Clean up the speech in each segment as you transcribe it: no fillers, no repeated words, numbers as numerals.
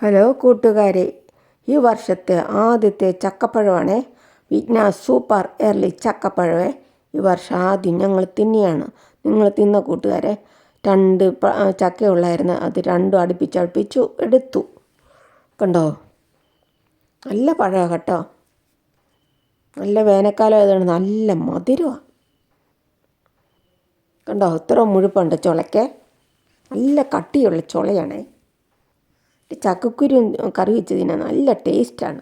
Hello കൂട്ടുകാരെ, ഈ വർഷത്തെ ആദ്യത്തെ ചക്കപ്പഴമാണ് വിഗ്നാസ് സൂപ്പർ എർലി ചക്കപ്പഴമേ. ഈ വർഷം ആദ്യം ഞങ്ങൾ തിന്നിയാണ്. നിങ്ങൾ തിന്ന കൂട്ടുകാരെ. 2 ചക്കയുള്ളായിരുന്നു, അത് 2 അടുപ്പിച്ചടുപ്പിച്ചു എടുത്തു. കണ്ടോ, നല്ല പഴമാണ് കേട്ടോ. നല്ല വേനൽക്കാലം ആയതുകൊണ്ട് നല്ല മധുരമാണ്. കണ്ടോ, ഇത്ര മുഴുപ്പുണ്ട് ചുളയ്ക്ക്. നല്ല കട്ടിയുള്ള ചുളയാണേ. ചക്കക്കുരു കറി വെച്ച് തിന്നാൻ നല്ല ടേസ്റ്റാണ്.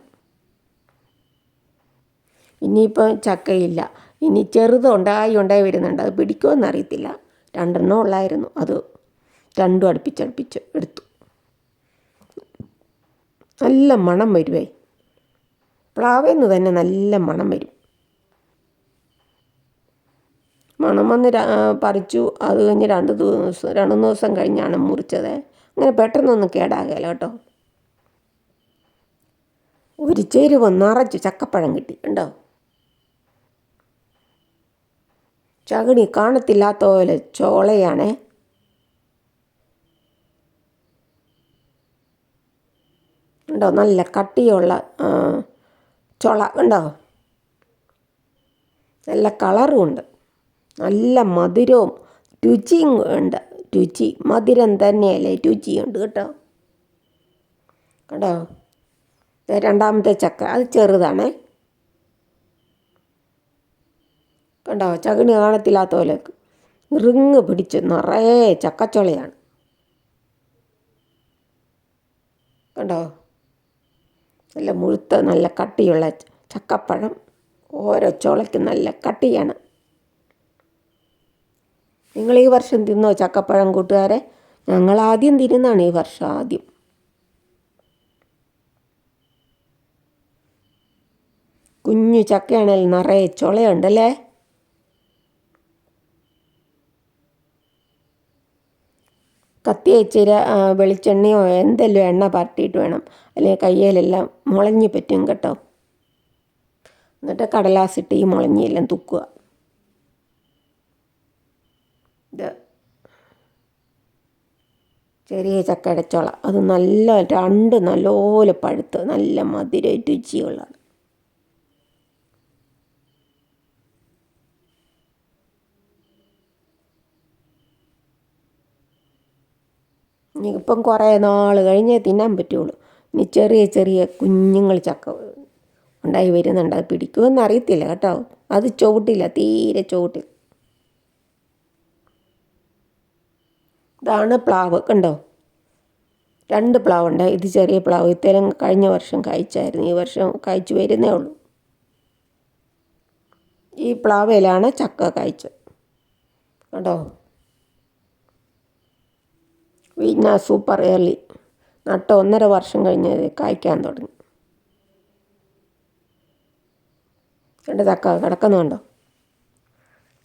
ഇനിയിപ്പം ചക്കയില്ല, ഇനി ചെറുതുണ്ടായി വരുന്നുണ്ട്. അത് പിടിക്കുമെന്ന് അറിയത്തില്ല. 2 ഉള്ളായിരുന്നു, അത് 2 അടുപ്പിച്ചടുപ്പിച്ച് എടുത്തു. നല്ല മണം വരുവേ, പ്ലാവേന്ന് തന്നെ നല്ല മണം വരും. മണം വന്ന് പറിച്ചു. അത് കഴിഞ്ഞ് 2 ദിവസം കഴിഞ്ഞാണ് മുറിച്ചത്. അങ്ങനെ പെട്ടെന്നൊന്നും കേടാകല കേട്ടോ. ഒരു ചേരുവ നിറച്ച് ചക്കപ്പഴം കിട്ടി. ഉണ്ടോ, ചകിണി കാണത്തില്ലാത്ത പോലെ ചോളയാണേ. ഉണ്ടോ, നല്ല കട്ടിയുള്ള ചുള. ഉണ്ടോ, നല്ല കളറും ഉണ്ട്, നല്ല മധുരവും രുചിയും ഉണ്ട്. രുചി മധുരം തന്നെയല്ലേ, രുചിയുണ്ട് കേട്ടോ. കേട്ടോ, രണ്ടാമത്തെ ചക്ക അത് ചെറുതാണേ. കണ്ടോ, ചകിണി കാണത്തില്ലാത്ത പോലെ റിങ്ങ് പിടിച്ച് നിറയെ ചക്കച്ചുളയാണ്. കണ്ടോ, നല്ല മുഴുത്ത നല്ല കട്ടിയുള്ള ചക്കപ്പഴം. ഓരോ ചുളയ്ക്ക് നല്ല കട്ടിയാണ്. നിങ്ങൾ ഈ വർഷം തിന്നോ ചക്കപ്പഴം കൂട്ടുകാരെ? ഞങ്ങൾ ആദ്യം തിരുന്നാണ് ഈ വർഷം ആദ്യം. കുഞ്ഞു ചക്കയാണെങ്കിൽ നിറയെ ചുളയുണ്ടല്ലേ. കത്തി വെച്ചിര വെളിച്ചെണ്ണയോ എന്തെല്ലോ എണ്ണ പരട്ടിയിട്ട് വേണം, അല്ലെങ്കിൽ കയ്യിലെല്ലാം മുളഞ്ഞ് പറ്റും കേട്ടോ. എന്നിട്ട് കടലാസിട്ട് ഈ മുളഞ്ഞെല്ലാം തുക്കുക. ഇത് ചെറിയ ചക്കയുടെ ചുള, അത് നല്ല 2 നല്ലപോലെ പഴുത്ത് നല്ല മധുര രുചിയുള്ളതാണ്. ഇനിയിപ്പം കുറേ നാൾ കഴിഞ്ഞേ തിന്നാൻ പറ്റുള്ളൂ. ഇനി ചെറിയ ചെറിയ കുഞ്ഞുങ്ങൾ ചക്ക ഉണ്ടായി വരുന്നുണ്ട്. അത് പിടിക്കുമെന്ന് അറിയത്തില്ല കേട്ടോ. അത് ചുവട്ടില്ല, തീരെ ചുവട്ടില്ല. ഇതാണ് പ്ലാവ്. കണ്ടോ, 2 പ്ലാവുണ്ട്. ഇത് ചെറിയ പ്ലാവ്. ഇത്തരം കഴിഞ്ഞ വർഷം കായ്ച്ചായിരുന്നു, ഈ വർഷം കായ്ച്ചു വരുന്നേ ഉള്ളൂ. ഈ പ്ലാവിലാണ് ചക്ക കായ്ച്ചത്. കേട്ടോ, വിഗ്നാസ് സൂപ്പർ എർലി നട്ട് 1.5 വർഷം കഴിഞ്ഞ് കായ്ക്കാൻ തുടങ്ങി. കണ്ട ചക്ക കിടക്കുന്നുണ്ടോ,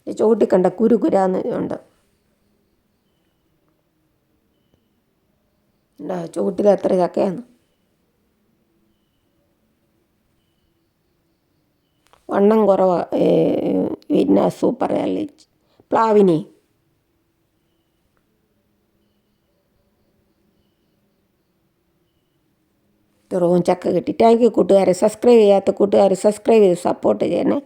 ചുവട്ടി കണ്ട കുരുകുരാന്ന് ഉണ്ട്. ഉണ്ടോ, ചുവട്ടിൽ എത്ര ചക്കയാണ്. വണ്ണം കുറവാണ് വിഗ്നാസ് സൂപ്പർ എർലി പ്ലാവിന്. ഇത്രയും ചക്ക കിട്ടി. താങ്ക് യു കൂട്ടുകാരെ. സബ്സ്ക്രൈബ് ചെയ്യാത്ത കൂട്ടുകാർ സബ്സ്ക്രൈബ് ചെയ്ത് സപ്പോർട്ട് ചെയ്യണേ.